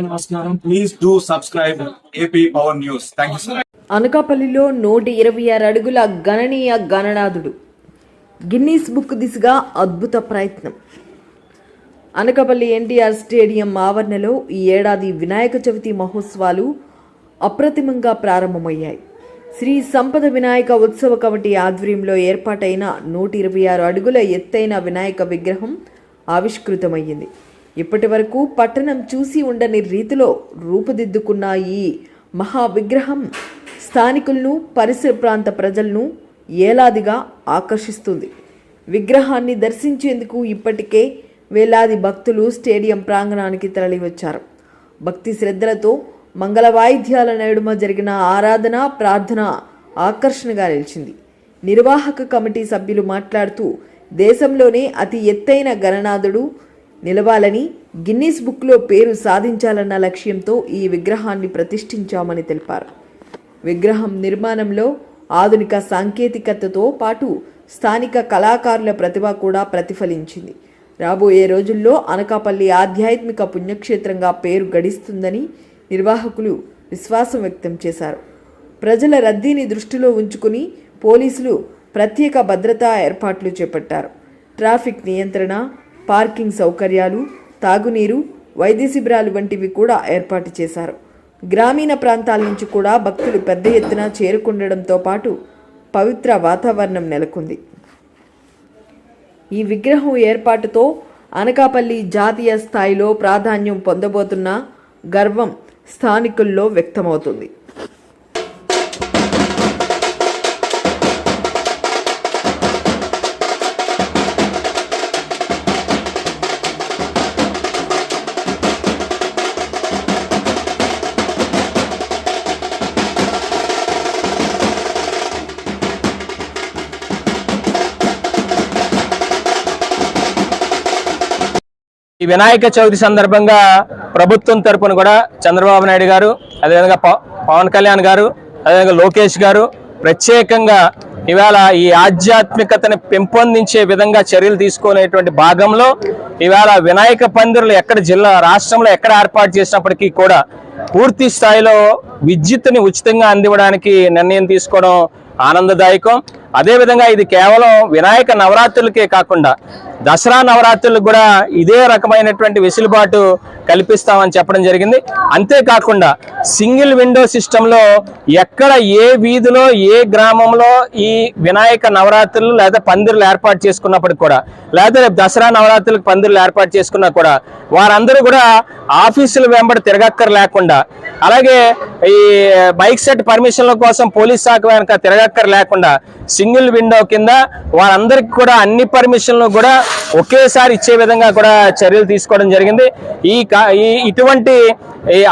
నమస్కారం. Please do subscribe AP power news. Thank you so much. అనకాపల్లిలో 126 అడుగుల గణనీయ గణనాథుడు Guinness book దిశగా అద్భుత ప్రయత్నం. అనకాపల్లి ఎన్టీఆర్ స్టేడియం ఆవరణలో ఈ ఏడాది వినాయక చవితి మహోత్సవాలు అప్రతిమంగా ప్రారంభమయ్యాయి. శ్రీ సంపద వినాయక ఉత్సవ కమిటీ ఆధ్వర్యంలో ఏర్పాటైన 126 అడుగుల ఎత్తైన వినాయక విగ్రహం ఆవిష్కృతమయ్యింది. ఇప్పటి వరకు పట్టణం చూసి ఉండని రీతిలో రూపుదిద్దుకున్న ఈ మహా విగ్రహం స్థానికులను, పరిసర ప్రాంత ప్రజలను ఏలాదిగా ఆకర్షిస్తుంది. విగ్రహాన్ని దర్శించేందుకు ఇప్పటికే వేలాది భక్తులు స్టేడియం ప్రాంగణానికి తరలివచ్చారు. భక్తి శ్రద్ధలతో మంగళ వాయిద్యాల నడుమ జరిగిన ఆరాధన, ప్రార్థన ఆకర్షణగా నిలిచింది. నిర్వాహక కమిటీ సభ్యులు మాట్లాడుతూ దేశంలోనే అతి ఎత్తైన గణనాథుడు నిలవాలని, గిన్నీస్ బుక్లో పేరు సాధించాలన్న లక్ష్యంతో ఈ విగ్రహాన్ని ప్రతిష్ఠించామని తెలిపారు. విగ్రహం నిర్మాణంలో ఆధునిక సాంకేతికతతో పాటు స్థానిక కళాకారుల ప్రతిభ కూడా ప్రతిఫలించింది. రాబోయే రోజుల్లో అనకాపల్లి ఆధ్యాత్మిక పుణ్యక్షేత్రంగా పేరు గడిస్తుందని నిర్వాహకులు విశ్వాసం వ్యక్తం చేశారు. ప్రజల రద్దీని దృష్టిలో ఉంచుకుని పోలీసులు ప్రత్యేక భద్రతా ఏర్పాట్లు చేపట్టారు. ట్రాఫిక్ నియంత్రణ, పార్కింగ్ సౌకర్యాలు, తాగునీరు, వైద్య శిబిరాలు వంటివి కూడా ఏర్పాటు చేశారు. గ్రామీణ ప్రాంతాల నుంచి కూడా భక్తులు పెద్ద ఎత్తున చేరుకుండడంతో పాటు పవిత్ర వాతావరణం నెలకొంది. ఈ విగ్రహం ఏర్పాటుతో అనకాపల్లి జాతీయ స్థాయిలో ప్రాధాన్యం పొందబోతున్న గర్వం స్థానికుల్లో వ్యక్తమవుతుంది. ఈ వినాయక చవితి సందర్భంగా ప్రభుత్వం తరపున కూడా చంద్రబాబు నాయుడు గారు, అదేవిధంగా పవన్ కళ్యాణ్ గారు, అదేవిధంగా లోకేష్ గారు ప్రత్యేకంగా ఇవాళ ఈ ఆధ్యాత్మికతని పెంపొందించే విధంగా చర్యలు తీసుకునేటువంటి భాగంలో ఇవాళ వినాయక పందిరులు ఎక్కడ రాష్ట్రంలో ఎక్కడ ఏర్పాటు చేసినప్పటికీ కూడా పూర్తి స్థాయిలో విద్యుత్తుని ఉచితంగా అందివ్వడానికి నిర్ణయం తీసుకోవడం ఆనందదాయకం. అదేవిధంగా ఇది కేవలం వినాయక నవరాత్రులకే కాకుండా దసరా నవరాత్రులకు కూడా ఇదే రకమైనటువంటి వెసులుబాటు కల్పిస్తామని చెప్పడం జరిగింది. అంతేకాకుండా సింగిల్ విండో సిస్టంలో ఎక్కడ ఏ వీధిలో ఏ గ్రామంలో ఈ వినాయక నవరాత్రులు లేదా పందిరులు ఏర్పాటు చేసుకున్నప్పటికి కూడా, లేదా దసరా నవరాత్రులకు పందిరులు ఏర్పాటు చేసుకున్నా కూడా వారందరూ కూడా ఆఫీసుల వెంబడి తిరగక్కర్ లేకుండా, అలాగే ఈ బైక్ సెట్ పర్మిషన్ల కోసం పోలీస్ శాఖ వెనక తిరగక్కర్ లేకుండా సింగిల్ విండో కింద వారందరికి కూడా అన్ని పర్మిషన్లు కూడా ఒకేసారి ఇచ్చే విధంగా కూడా చర్యలు తీసుకోవడం జరిగింది. ఇటువంటి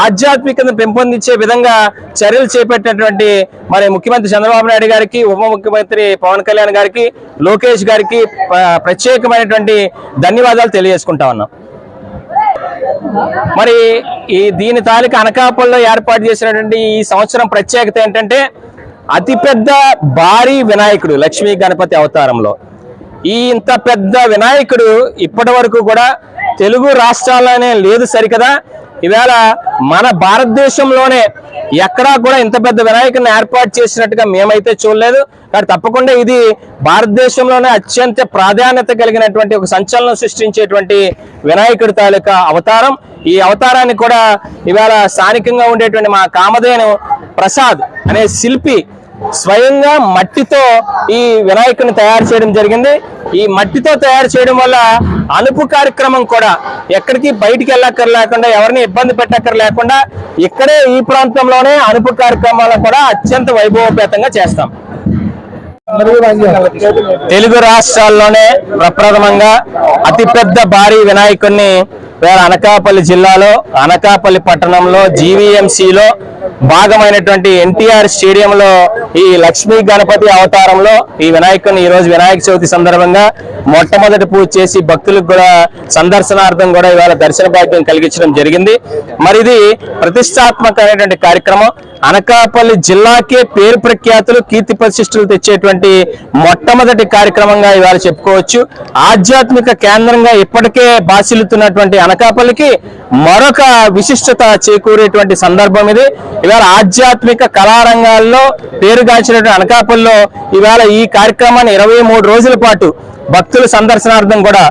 ఆధ్యాత్మికతను పెంపొందించే విధంగా చర్యలు చేపట్టినటువంటి మరి ముఖ్యమంత్రి చంద్రబాబు నాయుడు గారికి, ఉప ముఖ్యమంత్రి పవన్ కళ్యాణ్ గారికి, లోకేష్ గారికి ప్రత్యేకమైనటువంటి ధన్యవాదాలు తెలియజేసుకుంటా ఉన్నాం. మరి దీని తాలూకు అనకాపల్లిలో ఏర్పాటు చేసినటువంటి ఈ సంవత్సరం ప్రత్యేకత ఏంటంటే అతిపెద్ద భారీ వినాయకుడు లక్ష్మీ గణపతి అవతారంలో. ఇంత పెద్ద వినాయకుడు ఇప్పటి వరకు కూడా తెలుగు రాష్ట్రాల్లోనే లేదు సరికదా. ఇవాళ మన భారతదేశంలోనే ఎక్కడా కూడా ఇంత పెద్ద వినాయకుడిని ఏర్పాటు చేసినట్టుగా మేమైతే చూడలేదు. కానీ తప్పకుండా ఇది భారతదేశంలోనే అత్యంత ప్రాధాన్యత కలిగినటువంటి ఒక సంచలనం సృష్టించేటువంటి వినాయకుడి తాలూకా అవతారం. ఈ అవతారాన్ని కూడా ఇవాళ స్థానికంగా ఉండేటువంటి మా కామధేను ప్రసాద్ అనే శిల్పి స్వయంగా మట్టితో ఈ వినాయకుడిని తయారు చేయడం జరిగింది. ఈ మట్టితో తయారు చేయడం వల్ల అనుపు కార్యక్రమం కూడా ఎక్కడికి బయటికి వెళ్ళక్కర్ లేకుండా, ఎవరిని ఇబ్బంది పెట్టక్కర్ లేకుండా ఇక్కడే ఈ ప్రాంతంలోనే అనుపు కార్యక్రమాలను కూడా అత్యంత వైభవపేతంగా చేస్తాం. తెలుగు రాష్ట్రాల్లోనే ప్రప్రథమంగా అతిపెద్ద భారీ వినాయకుడిని అనకాపల్లి జిల్లాలో అనకాపల్లి పట్టణంలో జీవీఎంసీలో భాగమైనటువంటి ఎన్టీఆర్ స్టేడియంలో ఈ లక్ష్మీ గణపతి అవతారంలో ఈ వినాయకుని ఈ రోజు వినాయక చవితి సందర్భంగా మొట్టమొదటి పూజ చేసి భక్తులకు కూడా సందర్శనార్థం కూడా ఇవాళ దర్శన భాగ్యం కలిగించడం జరిగింది. మరి ఇది ప్రతిష్టాత్మకమైనటువంటి కార్యక్రమం. అనకాపల్లి జిల్లాకే పేరు ప్రఖ్యాతులు కీర్తి ప్రతిష్టలు తెచ్చేటువంటి మొట్టమొదటి కార్యక్రమంగా ఇవాళ చెప్పుకోవచ్చు. ఆధ్యాత్మిక కేంద్రంగా ఇప్పటికే బాసిల్లుతున్నటువంటి అనకాపల్లికి మరొక విశిష్టత చేకూరేటువంటి సందర్భం ఇది. ఇవాళ ఆధ్యాత్మిక కళారంగాల్లో పేరుగాంచినటువంటి అనకాపల్లిలో ఇవాళ ఈ కార్యక్రమాన్ని 23 రోజుల పాటు భక్తుల సందర్శనార్థం కూడా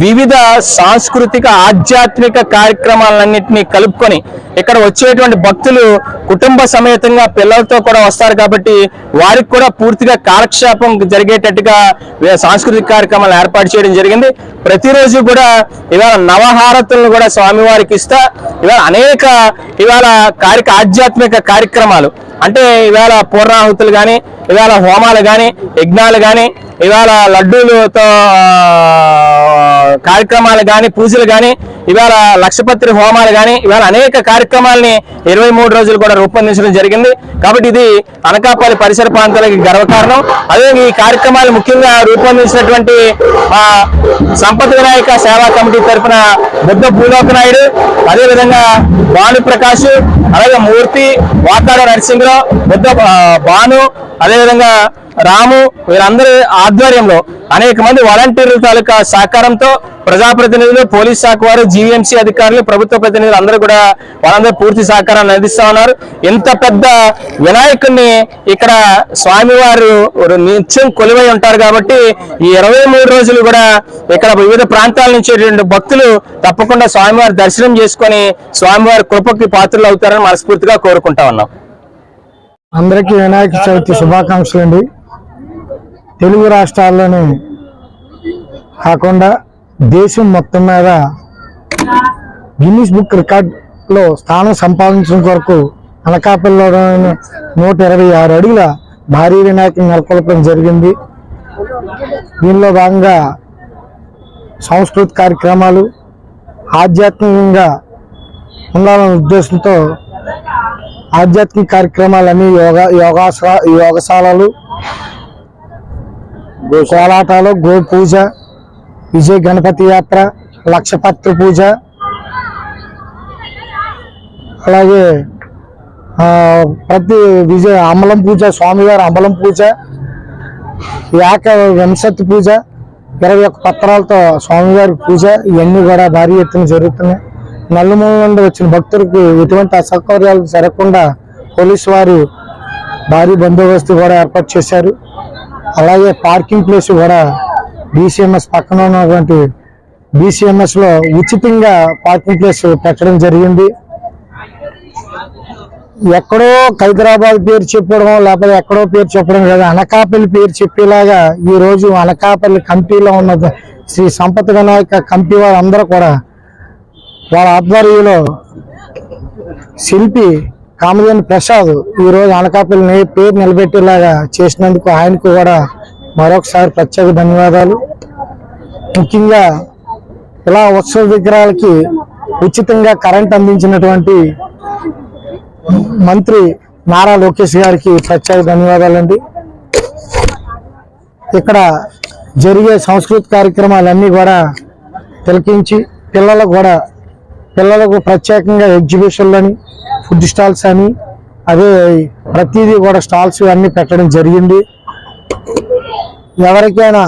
వివిధ సాంస్కృతిక ఆధ్యాత్మిక కార్యక్రమాలన్నింటినీ కలుపుకొని ఇక్కడ వచ్చేటువంటి భక్తులు కుటుంబ సమేతంగా పిల్లలతో కూడా వస్తారు కాబట్టి వారికి కూడా పూర్తిగా కాలక్షేపం జరిగేటట్టుగా సాంస్కృతిక కార్యక్రమాలు ఏర్పాటు చేయడం జరిగింది. ప్రతిరోజు కూడా ఇవాళ నవహారతులను కూడా స్వామివారికి ఇస్తా ఇవాళ అనేక ఇవాళ ఆధ్యాత్మిక కార్యక్రమాలు అంటే ఇవాళ పూర్ణాహుతులు కానీ ఇవాళ హోమాలు కానీ యజ్ఞాలు కానీ ఇవాళ లడ్డూలతో కార్యక్రమాలు కానీ పూజలు కానీ ఇవాళ లక్షపత్రి హోమాలు కానీ ఇవాళ అనేక కార్యక్రమాలని 23 రోజులు కూడా రూపొందించడం జరిగింది. కాబట్టి ఇది అనకాపల్లి పరిసర ప్రాంతాలకి గర్వకారణం. అదే ఈ కార్యక్రమాలు ముఖ్యంగా రూపొందించినటువంటి సంపత్ వినాయక సేవా కమిటీ తరఫున బుద్ధ భూలోకనాయుడు, అదేవిధంగా భానుప్రకాష్, అలాగే మూర్తి, వాకాడ నరసింహరావు, బుద్ధ భాను, అదేవిధంగా రాము వీరందరి ఆధ్వర్యంలో అనేక మంది వాలంటీర్ల తాలూకా సహకారంతో ప్రజాప్రతినిధులు, పోలీస్ శాఖ వారు, జీవీఎంసీ అధికారులు, ప్రభుత్వ ప్రతినిధులు అందరూ కూడా వాళ్ళందరూ పూర్తి సహకారాన్ని అందిస్తా ఉన్నారు. ఇంత పెద్ద వినాయకుడిని ఇక్కడ స్వామివారు నిత్యం కొలువై ఉంటారు కాబట్టి ఈ 23 రోజులు కూడా ఇక్కడ వివిధ ప్రాంతాల నుంచి భక్తులు తప్పకుండా స్వామివారి దర్శనం చేసుకొని స్వామివారి కృపకి పాత్రలు అవుతారని మనస్ఫూర్తిగా కోరుకుంటా ఉన్నాం. అందరికీ వినాయక చవితి శుభాకాంక్షలు అండి. తెలుగు రాష్ట్రాల్లోనే కాకుండా దేశం మొత్తం మీద గిన్నిస్ బుక్ రికార్డులో స్థానం సంపాదించడం కొరకు అనకాపల్లిలో 126 అడుగుల భారీ వినాయకుని నెలకొల్పడం జరిగింది. దీనిలో భాగంగా సాంస్కృతిక కార్యక్రమాలు ఆధ్యాత్మికంగా ఉండాలనే ఉద్దేశంతో ఆధ్యాత్మిక కార్యక్రమాలన్నీ యోగశాలలు, కోలాటాలు, గో పూజ, విజయ గణపతి యాత్ర, లక్షపత్రి పూజ, అలాగే ప్రతి విజయ అమలం పూజ, స్వామివారి అమలం పూజ, వింశతి పూజ, 21 పత్రాలతో స్వామివారి పూజ ఇవన్నీ కూడా భారీ ఎత్తున జరుగుతున్నాయి. నలుమూల నుండి వచ్చిన భక్తులకు ఎటువంటి అసౌకర్యాలు జరగకుండా పోలీసు వారు భారీ బందోబస్తు కూడా ఏర్పాటు చేశారు. అలాగే పార్కింగ్ ప్లేస్ కూడా BCMS పక్కన ఉన్నటువంటి BCMS లో ఉచితంగా పార్కింగ్ ప్లేస్ పెట్టడం జరిగింది. ఎక్కడో హైదరాబాద్ పేరు చెప్పడం లేకపోతే ఎక్కడో పేరు చెప్పడం కదా, అనకాపల్లి పేరు చెప్పేలాగా ఈ రోజు అనకాపల్లి కమిటీలో ఉన్న శ్రీ సంపత్ వినాయక కమిటీ వారందరూ కూడా వాళ్ళ ఆధ్వర్యంలో శిల్పి కామదేని ప్రసాద్ ఈరోజు అనకాపల్లి పేరు నిలబెట్టేలాగా చేసినందుకు ఆయనకు కూడా మరొకసారి ప్రత్యేక ధన్యవాదాలు. ముఖ్యంగా ఇలా ఉత్సవ విగ్రహాలకి ఉచితంగా కరెంట్ అందించినటువంటి మంత్రి నారా లోకేష్ గారికి ప్రత్యేక ధన్యవాదాలండి. ఇక్కడ జరిగే సాంస్కృతిక కార్యక్రమాలన్నీ కూడా తిలకించి పిల్లలకు ప్రత్యేకంగా ఎగ్జిబిషన్లని, ఫుడ్ స్టాల్స్ అని, అదే ప్రతిదీ కూడా స్టాల్స్ అన్ని పెట్టడం జరిగింది. ఎవరికైనా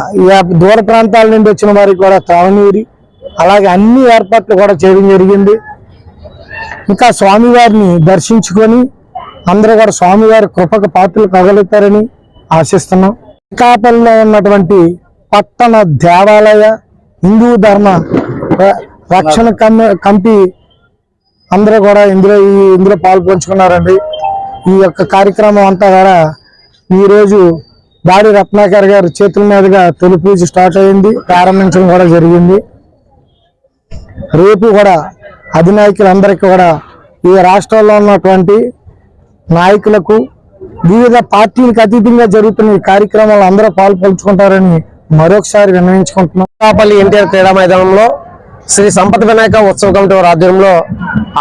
దూర ప్రాంతాల నుండి వచ్చిన వారికి కూడా త్రావనీరు అలాగే అన్ని ఏర్పాట్లు కూడా చేయడం జరిగింది. ఇంకా స్వామివారిని దర్శించుకొని అందరూ కూడా స్వామివారి కృపకు పాత్రలు కగలుగుతారని ఆశిస్తున్నాం. అనకాపల్లిలో ఉన్నటువంటి పట్టణ దేవాలయ హిందూ ధర్మ రక్షణ కమిటీ అందరూ కూడా ఇందులో పాల్పంచుకున్నారండి. ఈ యొక్క కార్యక్రమం అంతా కూడా ఈరోజు దాడి రత్నాకర్ గారి చేతుల మీదుగా తొలి పూజ స్టార్ట్ అయింది, ప్రారంభించడం కూడా జరిగింది. రేపు కూడా అధినాయకులందరికీ కూడా ఈ రాష్ట్రంలో ఉన్నటువంటి నాయకులకు వివిధ పార్టీలకు అతీతంగా జరుగుతున్న ఈ కార్యక్రమాలు అందరూ పాల్పంచుకుంటారని మరొకసారి విన్నవించుకుంటున్నాం. అనకాపల్లి ఎన్టీఆర్ క్రీడా మైదానంలో శ్రీ సంపద వినాయక ఉత్సవ కమిటీ వారి ఆధ్వర్యంలో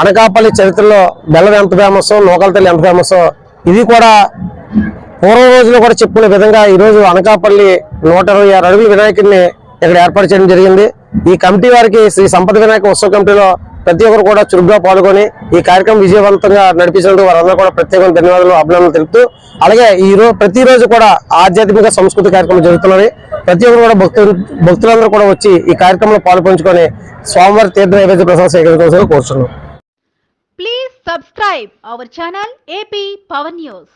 అనకాపల్లి చరిత్రలో బెల్లం ఎంత ఫేమస్, నూకల తల్లి ఎంత ఫేమస్, ఇది కూడా పూర్వ రోజుల్లో కూడా చెప్పుకునే విధంగా ఈ రోజు అనకాపల్లి 126 అడుగుల వినాయకుడిని ఇక్కడ ఏర్పాటు చేయడం జరిగింది. ఈ కమిటీ వారికి శ్రీ సంపద వినాయక ఉత్సవ కమిటీలో ప్రతి ఒక్కరు కూడా చురుగ్గా పాల్గొని ఈ కార్యక్రమం విజయవంతంగా నడిపించినందుకు వారందరూ కూడా ప్రత్యేకమైన ధన్యవాదాలు, అభినందనలు తెలుపుతూ, అలాగే ప్రతిరోజు కూడా ఆధ్యాత్మిక సంస్కృతి కార్యక్రమం జరుగుతున్నది. ప్రతి ఒక్కరు కూడా భక్తులందరూ కూడా వచ్చి ఈ కార్యక్రమంలో పాల్పంచుకొని స్వామివారి తీర్థ నైవేద్య ప్రసాదం సేకరించాల్సిందిగా కోరుతున్నాం. Please subscribe our channel AP Power News.